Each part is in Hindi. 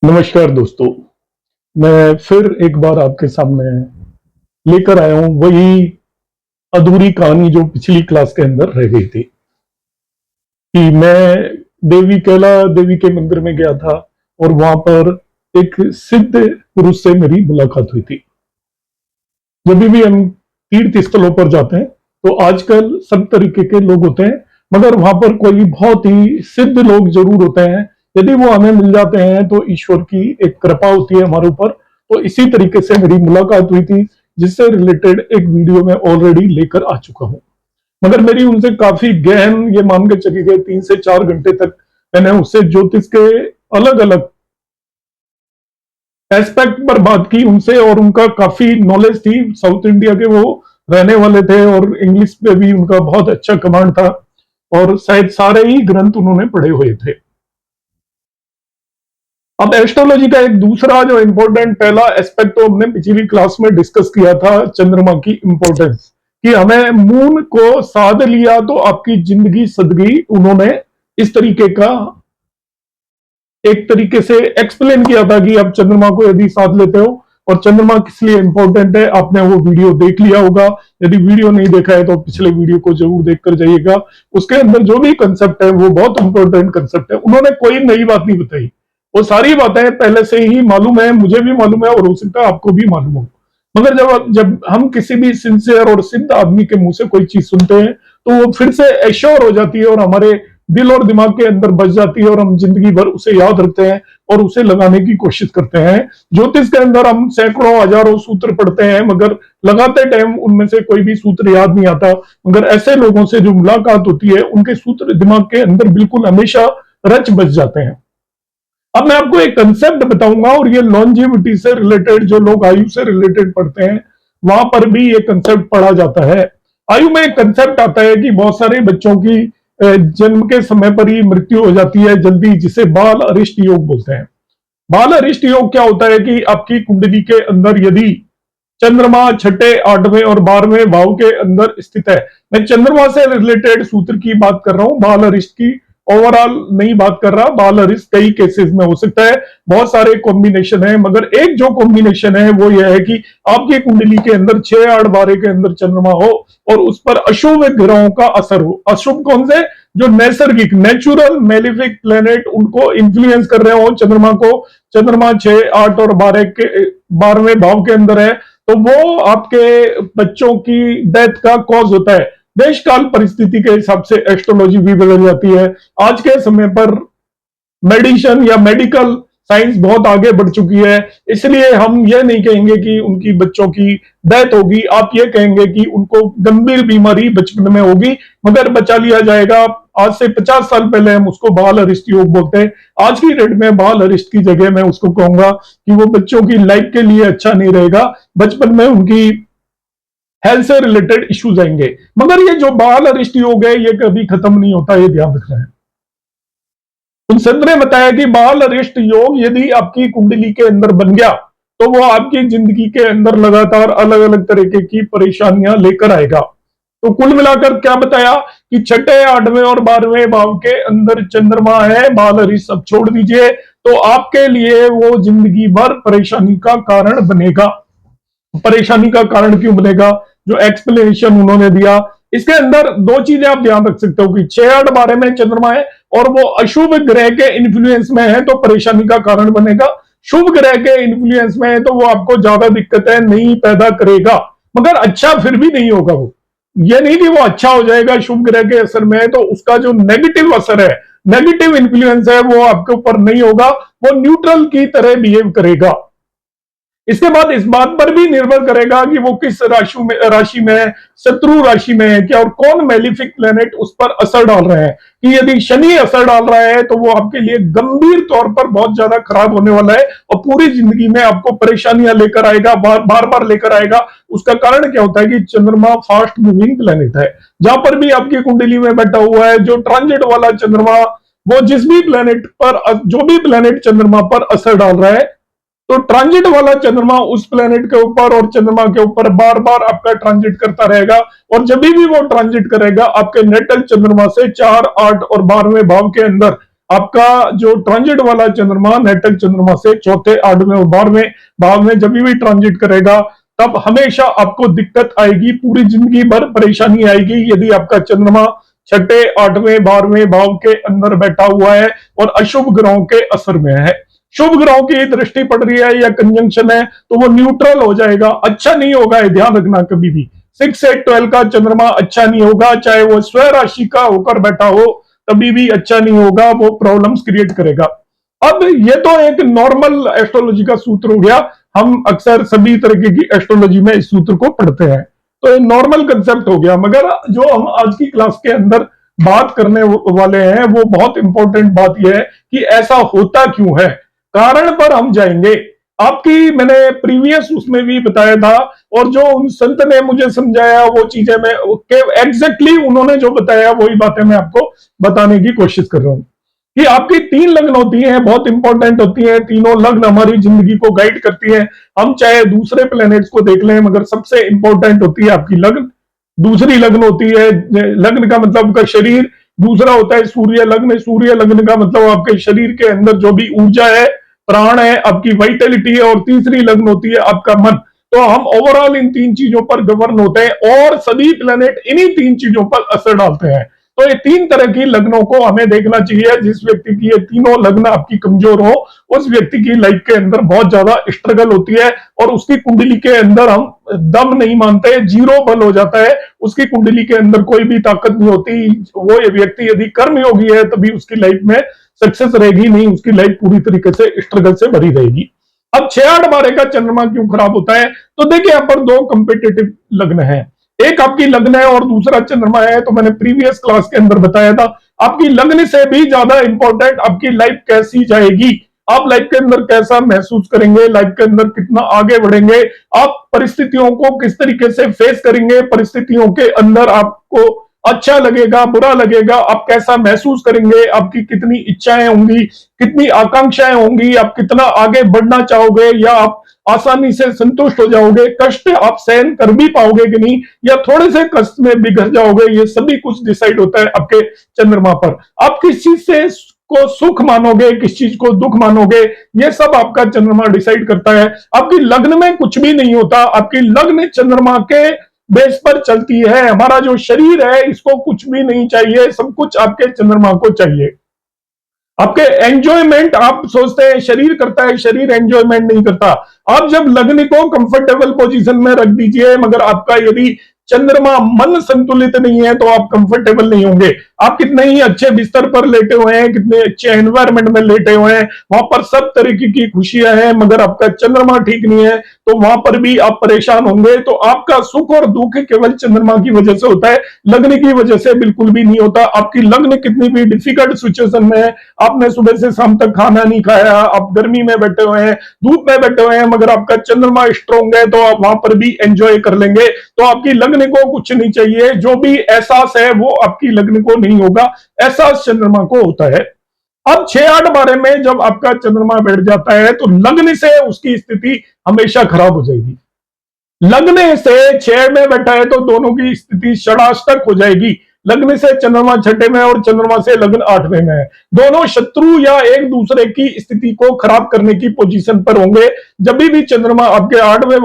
नमस्कार दोस्तों। मैं फिर एक बार आपके सामने लेकर आया हूँ वही अधूरी कहानी जो पिछली क्लास के अंदर रह गई थी कि मैं देवी कैला देवी के मंदिर में गया था और वहां पर एक सिद्ध पुरुष से मेरी मुलाकात हुई थी। जब भी हम तीर्थ स्थलों पर जाते हैं तो आजकल सब तरीके के लोग होते हैं, मगर वहां पर कोई बहुत ही सिद्ध लोग जरूर होते हैं। यदि वो हमें मिल जाते हैं तो ईश्वर की एक कृपा होती है हमारे ऊपर। तो इसी तरीके से मेरी मुलाकात हुई थी, जिससे रिलेटेड एक वीडियो मैं ऑलरेडी लेकर आ चुका हूं। मगर मेरी उनसे काफी गहन, ये मान के चली गए 3 से 4 घंटे तक मैंने उससे ज्योतिष के अलग अलग एस्पेक्ट पर बात की उनसे, और उनका काफी नॉलेज थी। साउथ इंडिया के वो रहने वाले थे और इंग्लिश पे भी उनका बहुत अच्छा कमांड था, और शायद सारे ही ग्रंथ उन्होंने पढ़े हुए थे। अब एस्ट्रोलॉजी का एक दूसरा जो इंपॉर्टेंट पहला एस्पेक्ट तो हमने पिछली क्लास में डिस्कस किया था, चंद्रमा की इंपॉर्टेंस, कि हमें मून को साध लिया तो आपकी जिंदगी सद गई। उन्होंने इस तरीके का एक तरीके से एक्सप्लेन किया था कि आप चंद्रमा को यदि साथ लेते हो, और चंद्रमा किस लिए इंपॉर्टेंट है आपने वो वीडियो देख लिया होगा। यदि वीडियो नहीं देखा है तो पिछले वीडियो को जरूर देखकर जाइएगा। उसके अंदर जो भी कंसेप्ट है वो बहुत इंपॉर्टेंट कंसेप्ट है। उन्होंने कोई नई बात नहीं बताई, वो सारी बातें पहले से ही मालूम है, मुझे भी मालूम है और हो सकता है आपको भी मालूम हो। मगर जब जब हम किसी भी सिंसियर और सिद्ध आदमी के मुंह से कोई चीज सुनते हैं तो वो फिर से एश्योर हो जाती है और हमारे दिल और दिमाग के अंदर बच जाती है, और हम जिंदगी भर उसे याद रखते हैं और उसे लगाने की कोशिश करते हैं। ज्योतिष के अंदर हम सैकड़ों हजारों सूत्र पढ़ते हैं, मगर लगाते टाइम उनमें से कोई भी सूत्र याद नहीं आता। मगर ऐसे लोगों से जो मुलाकात होती है उनके सूत्र दिमाग के अंदर बिल्कुल हमेशा रच बच जाते हैं। अब मैं आपको एक कंसेप्ट बताऊंगा, और ये लॉन्जेविटी से रिलेटेड, जो लोग आयु से रिलेटेड पढ़ते हैं वहां पर भी ये कंसेप्ट पढ़ा जाता है। आयु में एक कंसेप्ट आता है कि बहुत सारे बच्चों की जन्म के समय पर ही मृत्यु हो जाती है जल्दी, जिसे बाल अरिष्ट योग बोलते हैं। बाल अरिष्ट योग क्या होता है कि आपकी कुंडली के अंदर यदि चंद्रमा छठे, 8वें और 12वें भाव के अंदर स्थित है। मैं चंद्रमा से रिलेटेड सूत्र की बात कर रहा हूं, बाल अरिष्ट की ओवरऑल नहीं बात कर रहा। बाल अरिष्ट कई केसेस में हो सकता है, बहुत सारे कॉम्बिनेशन है, मगर एक जो कॉम्बिनेशन है वो यह है कि आपकी कुंडली के अंदर 6, 8, 12 के अंदर चंद्रमा हो और उस पर अशुभ ग्रहों का असर हो। अशुभ कौन से? जो नैसर्गिक नेचुरल मेलिफिक प्लेनेट उनको इन्फ्लुएंस कर रहे हो चंद्रमा को। चंद्रमा 6, 8 और 12 के 12वें भाव के अंदर है, तो वो आपके बच्चों की डेथ का कॉज होता है। देश काल परिस्थिति के हिसाब से एस्ट्रोलॉजी भी बदल जाती है। आज के समय पर मेडिसिन या मेडिकल साइंस बहुत आगे बढ़ चुकी है, इसलिए हम ये नहीं कहेंगे कि उनकी बच्चों की डेथ होगी, आप ये कहेंगे कि उनको गंभीर बीमारी बचपन में होगी मगर बचा लिया जाएगा। आज से 50 साल पहले हम उसको बाल अरिष्ट योग बोलते हैं। आज की डेट में बाल अरिष्ट की जगह मैं उसको कहूंगा कि वो बच्चों की लाइफ के लिए अच्छा नहीं रहेगा, बचपन में उनकी हेल्थ से रिलेटेड इश्यूज आएंगे। मगर ये जो बाल अरिष्ट योग है ये कभी खत्म नहीं होता, ये ध्यान रखना है। उन संत ने बताया कि बाल अरिष्ट योग यदि आपकी कुंडली के अंदर बन गया तो वो आपकी जिंदगी के अंदर लगातार अलग अलग तरीके की परेशानियां लेकर आएगा। तो कुल मिलाकर क्या बताया कि छठे, 8वें और 12वें भाव के अंदर चंद्रमा है, बाल अरिष्ट सब छोड़ दीजिए, तो आपके लिए वो जिंदगी भर परेशानी का कारण बनेगा। परेशानी का कारण क्यों बनेगा? जो एक्सप्लेनेशन उन्होंने दिया, इसके अंदर दो चीजें आप ध्यान रख सकते हो कि 6, 8, 12 में चंद्रमा है और वो अशुभ ग्रह के इन्फ्लुएंस में है तो परेशानी का कारण बनेगा। शुभ ग्रह के इन्फ्लुएंस में है तो वो आपको ज्यादा दिक्कतें नहीं पैदा करेगा, मगर अच्छा फिर भी नहीं होगा। वो ये नहीं कि वो अच्छा हो जाएगा शुभ ग्रह के असर में है, तो उसका जो नेगेटिव असर है, नेगेटिव इन्फ्लुएंस है, वो आपके ऊपर नहीं होगा, वो न्यूट्रल की तरह बिहेव करेगा। इसके बाद इस बात पर भी निर्भर करेगा कि वो किस राशि में है, शत्रु राशि में है क्या, और कौन मेलिफिक प्लेनेट उस पर असर डाल रहे हैं। कि यदि शनि असर डाल रहा है तो वो आपके लिए गंभीर तौर पर बहुत ज्यादा खराब होने वाला है और पूरी जिंदगी में आपको परेशानियां लेकर आएगा, बार बार लेकर आएगा। उसका कारण क्या होता है कि चंद्रमा फास्ट मूविंग प्लेनेट है। जहां पर भी आपकी कुंडली में बैठा हुआ है जो ट्रांजिट वाला चंद्रमा, वो जिस भी प्लेनेट पर, जो भी प्लेनेट चंद्रमा पर असर डाल रहा है, तो ट्रांजिट वाला चंद्रमा उस प्लेनेट के ऊपर और चंद्रमा के ऊपर बार बार आपका ट्रांजिट करता रहेगा। और जब भी वो ट्रांजिट करेगा आपके नेटल चंद्रमा से 4, 8 और 12वें भाव के अंदर आपका जो ट्रांजिट वाला चंद्रमा नेटक चंद्रमा से चौथे, 8वें और 12वें भाव में जब भी ट्रांजिट करेगा, तब हमेशा आपको दिक्कत आएगी, पूरी जिंदगी भर परेशानी आएगी यदि आपका चंद्रमा छठे, 8वें, 12वें भाव के अंदर बैठा हुआ है और अशुभ ग्रहों के असर में है। शुभ ग्रहों की दृष्टि पड़ रही है या कंजंक्शन है तो वो न्यूट्रल हो जाएगा, अच्छा नहीं होगा, ये ध्यान रखना कभी भी। 6 से 12 का चंद्रमा अच्छा नहीं होगा, चाहे वो स्व राशि का होकर बैठा हो तभी भी अच्छा नहीं होगा, वो प्रॉब्लम्स क्रिएट करेगा। अब ये तो एक नॉर्मल एस्ट्रोलॉजी का सूत्र हो गया, हम अक्सर सभी तरीके की एस्ट्रोलॉजी में इस सूत्र को पढ़ते हैं, तो ये नॉर्मल कंसेप्ट हो गया। मगर जो हम आज की क्लास के अंदर बात करने वाले हैं वो बहुत इंपॉर्टेंट बात यह है कि ऐसा होता क्यों है, कारण पर हम जाएंगे। आपकी मैंने प्रीवियस उसमें भी बताया था, और जो उन संत ने मुझे समझाया वो चीजें मैं एग्जैक्टली उन्होंने जो बताया वही बातें मैं आपको बताने की कोशिश कर रहा हूं कि आपकी 3 लग्न होती हैं, बहुत इंपॉर्टेंट होती हैं। तीनों लग्न हमारी जिंदगी को गाइड करती हैं, हम चाहे दूसरे प्लैनेट्स को देख लें, मगर सबसे इंपॉर्टेंट होती है आपकी लग्न। दूसरी लग्न होती है, लग्न का मतलब आपका शरीर। दूसरा होता है सूर्य लग्न। सूर्य लग्न का मतलब आपके शरीर के अंदर जो भी ऊर्जा है, प्राण है, आपकी वाइटलिटी है। और तीसरी लग्न होती है आपका मन। तो हम ओवरऑल इन 3 चीजों पर गवर्न होते हैं और सभी प्लेनेट इन्हीं 3 चीजों पर असर डालते हैं। तो ये 3 तरह की लग्नों को हमें देखना चाहिए। जिस व्यक्ति की ये तीनों लग्न आपकी कमजोर हो, उस व्यक्ति की लाइफ के अंदर बहुत ज्यादा स्ट्रगल होती है और उसकी कुंडली के अंदर हम दम नहीं मानते, जीरो बल हो जाता है। उसकी कुंडली के अंदर कोई भी ताकत नहीं होती। वो ये व्यक्ति यदि कर्मयोगी है तभी उसकी लाइफ में सक्सेस रहेगी, नहीं उसकी लाइफ पूरी तरीके से स्ट्रगल से भरी रहेगी। अब 6-8-12 का चंद्रमा क्यों खराब होता है, तो देखिए यहाँ पर 2 कंपेटिटिव लग्न है, एक आपकी लग्न है और दूसरा चंद्रमा है। तो मैंने प्रीवियस क्लास के अंदर बताया था, आपकी लग्न से भी ज्यादा इंपॉर्टेंट आपकी लाइफ कैसी जाएगी, आप लाइफ के अंदर कैसा महसूस करेंगे, लाइफ के अंदर कितना आगे बढ़ेंगे, आप परिस्थितियों को किस तरीके से फेस करेंगे, परिस्थितियों के अंदर आपको अच्छा लगेगा, बुरा लगेगा, आप कैसा महसूस करेंगे, आपकी कितनी इच्छाएं होंगी, कितनी आकांक्षाएं होंगी, आप कितना आगे बढ़ना चाहोगे, या आप आसानी से संतुष्ट हो जाओगे, कष्ट आप सहन कर भी पाओगे कि नहीं, या थोड़े से कष्ट में बिगड़ जाओगे, ये सभी कुछ डिसाइड होता है आपके चंद्रमा पर। आप किस चीज से को सुख मानोगे, किस चीज को दुख मानोगे, ये सब आपका चंद्रमा डिसाइड करता है। आपकी लग्न में कुछ भी नहीं होता, आपकी लग्न चंद्रमा के बेस पर चलती है। हमारा जो शरीर है इसको कुछ भी नहीं चाहिए, सब कुछ आपके चंद्रमा को चाहिए। आपके एंजॉयमेंट, आप सोचते हैं शरीर करता है, शरीर एंजॉयमेंट नहीं करता। आप जब लग्न को कंफर्टेबल पोजीशन में रख दीजिए, मगर आपका यदि चंद्रमा मन संतुलित नहीं है तो आप कंफर्टेबल नहीं होंगे। आप कितने ही अच्छे बिस्तर पर लेटे हुए हैं, कितने अच्छे एनवायरमेंट में लेटे हुए हैं, वहां पर सब तरीके की खुशियां हैं, मगर आपका चंद्रमा ठीक नहीं है तो वहां पर भी आप परेशान होंगे। तो आपका सुख और दुख केवल चंद्रमा की वजह से होता है, लग्न की वजह से बिल्कुल भी नहीं होता। आपकी लग्न कितनी भी डिफिकल्ट सिचुएशन में है, आपने सुबह से शाम तक खाना नहीं खाया, आप गर्मी में बैठे हुए हैं, धूप में बैठे हुए हैं, मगर आपका चंद्रमा स्ट्रॉन्ग है तो आप वहां पर भी एंजॉय कर लेंगे। तो आपकी लग्न को कुछ नहीं चाहिए, जो भी एहसास है वो आपकी लग्न को नहीं होगा, एहसास चंद्रमा को होता है। अब 6-8-12 में जब आपका चंद्रमा बैठ जाता है तो लग्न से उसकी स्थिति हमेशा खराब हो जाएगी। लग्न से 6 में बैठा है तो दोनों की स्थिति षडाष्टक हो जाएगी। लग्न से चंद्रमा छठे में और चंद्रमा से लग्न 8वें में है, दोनों शत्रु या एक दूसरे की स्थिति को खराब करने की पोजीशन पर होंगे। जब भी चंद्रमा आपके 8वें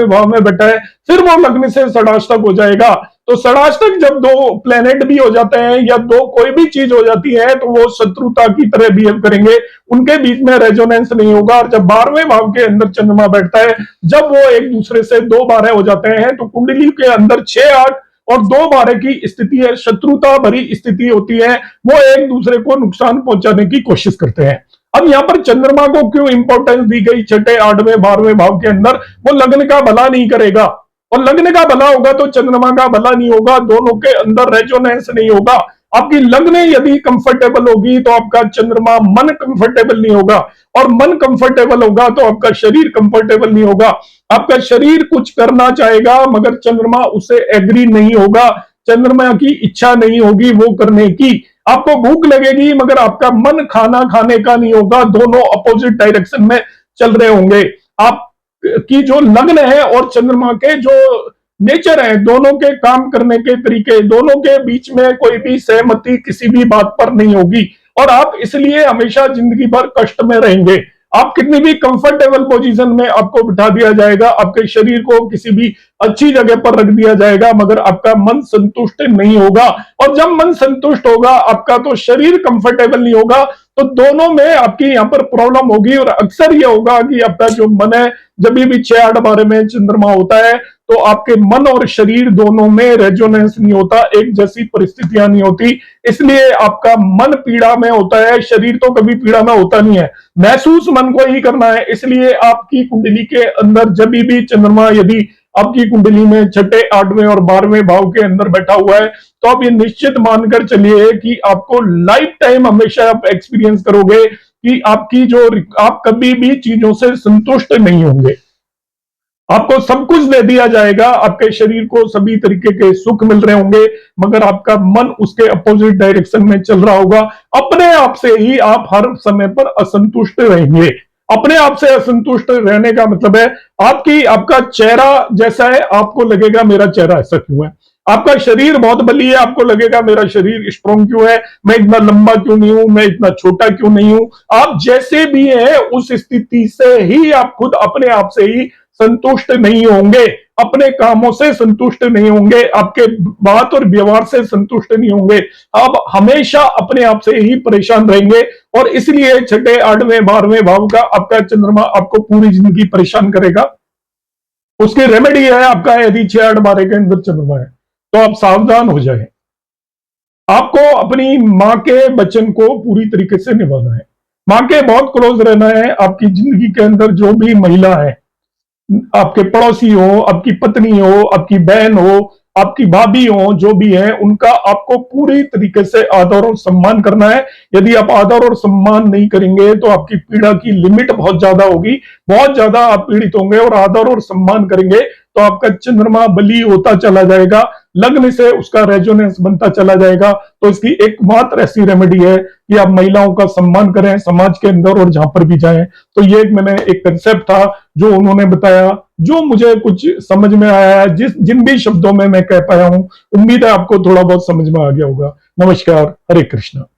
भाव में बैठा है, फिर वो लग्न से षडाष्टक हो जाएगा। तो षडाष्टक जब 2 प्लेनेट भी हो जाते हैं या 2 कोई भी चीज हो जाती है तो वो शत्रुता की तरह बिहेव करेंगे, उनके बीच में रेजोनेंस नहीं होगा। और जब 12वें भाव के अंदर चंद्रमा बैठता है, जब वो एक दूसरे से 2-12 हो जाते हैं तो कुंडली के अंदर 6-8 और 2-12 की स्थिति है, शत्रुता भरी स्थिति होती है, वो एक दूसरे को नुकसान पहुंचाने की कोशिश करते हैं। अब यहां पर चंद्रमा को क्यों इंपॉर्टेंस दी गई छठे, 8वें, 12वें भाव के अंदर, वो लग्न का भला नहीं करेगा, और लग्न का भला होगा तो चंद्रमा का भला नहीं होगा, दोनों के अंदर रेजोनेंस नहीं होगा। आपकी लग्न यदि कंफर्टेबल होगी तो आपका चंद्रमा मन कंफर्टेबल नहीं होगा, और मन कंफर्टेबल होगा तो आपका शरीर कंफर्टेबल नहीं होगा। आपका शरीर कुछ करना चाहेगा मगर चंद्रमा उसे एग्री नहीं होगा, चंद्रमा की इच्छा नहीं होगी वो करने की। आपको भूख लगेगी मगर आपका मन खाना खाने का नहीं होगा, दोनों अपोजिट डायरेक्शन में चल रहे होंगे। आप की जो लग्न है और चंद्रमा के जो नेचर है, दोनों के काम करने के तरीके, दोनों के बीच में कोई भी सहमति किसी भी बात पर नहीं होगी। और आप इसलिए हमेशा जिंदगी भर कष्ट में रहेंगे। आप कितनी भी कंफर्टेबल पोजीशन में आपको बिठा दिया जाएगा, आपके शरीर को किसी भी अच्छी जगह पर रख दिया जाएगा, मगर आपका मन संतुष्ट नहीं होगा। और जब मन संतुष्ट होगा आपका, तो शरीर कंफर्टेबल नहीं होगा, तो दोनों में आपकी यहाँ पर प्रॉब्लम होगी। और अक्सर यह होगा कि आपका जो मन है, जब भी 6-8 बारे में चंद्रमा होता है, तो आपके मन और शरीर दोनों में रेजोनेंस नहीं होता, एक जैसी परिस्थितियां नहीं होती, इसलिए आपका मन पीड़ा में होता है, शरीर तो कभी पीड़ा में होता नहीं है। महसूस मन को ही करना है। इसलिए आपकी कुंडली के अंदर जब भी चंद्रमा यदि आपकी कुंडली में 6, 8वें और 12वें भाव के अंदर बैठा हुआ है, तो आप ये निश्चित मानकर चलिए कि आपको लाइफ टाइम हमेशा आप एक्सपीरियंस करोगे कि आपकी जो आप कभी भी चीजों से संतुष्ट नहीं होंगे। आपको सब कुछ दे दिया जाएगा, आपके शरीर को सभी तरीके के सुख मिल रहे होंगे, मगर आपका मन उसके अपोजिट डायरेक्शन में चल रहा होगा। अपने आप से ही आप हर समय पर असंतुष्ट रहेंगे। अपने आप से असंतुष्ट रहने का मतलब है आपका चेहरा जैसा है, आपको लगेगा मेरा चेहरा ऐसा क्यों है। आपका शरीर बहुत बली है, आपको लगेगा मेरा शरीर स्ट्रॉन्ग क्यों है, मैं इतना लंबा क्यों नहीं हूं, मैं इतना छोटा क्यों नहीं हूं। आप जैसे भी हैं उस स्थिति से ही आप खुद अपने आप से ही संतुष्ट नहीं होंगे, अपने कामों से संतुष्ट नहीं होंगे, आपके बात और व्यवहार से संतुष्ट नहीं होंगे। आप हमेशा अपने आप से ही परेशान रहेंगे। और इसलिए 6, 8वें 12वें भाव का आपका चंद्रमा आपको पूरी जिंदगी परेशान करेगा। उसकी रेमेडी है आपका, यदि 6, 8, 12 के अंदर चंद्रमा है तो आप सावधान हो जाएं। आपको अपनी मां के वचन को पूरी तरीके से निभाना है, मां के बहुत क्लोज रहना है। आपकी जिंदगी के अंदर जो भी महिला है, आपके पड़ोसी हो, आपकी पत्नी हो, आपकी बहन हो, आपकी भाभी हो, जो भी है, उनका आपको पूरी तरीके से आदर और सम्मान करना है। यदि आप आदर और सम्मान नहीं करेंगे तो आपकी पीड़ा की लिमिट बहुत ज्यादा होगी, बहुत ज्यादा आप पीड़ित होंगे। और आदर और सम्मान करेंगे तो आपका चंद्रमा बली होता चला जाएगा, लग्न से उसका रेजोनेंस बनता चला जाएगा। तो इसकी एकमात्र ऐसी रेमेडी है कि आप महिलाओं का सम्मान करें समाज के अंदर और जहां पर भी जाएं। तो ये मैंने एक कंसेप्ट था जो उन्होंने बताया, जो मुझे कुछ समझ में आया है, जिन भी शब्दों में मैं कह पाया हूं। उम्मीद है आपको थोड़ा बहुत समझ में आ गया होगा। नमस्कार, हरे कृष्णा।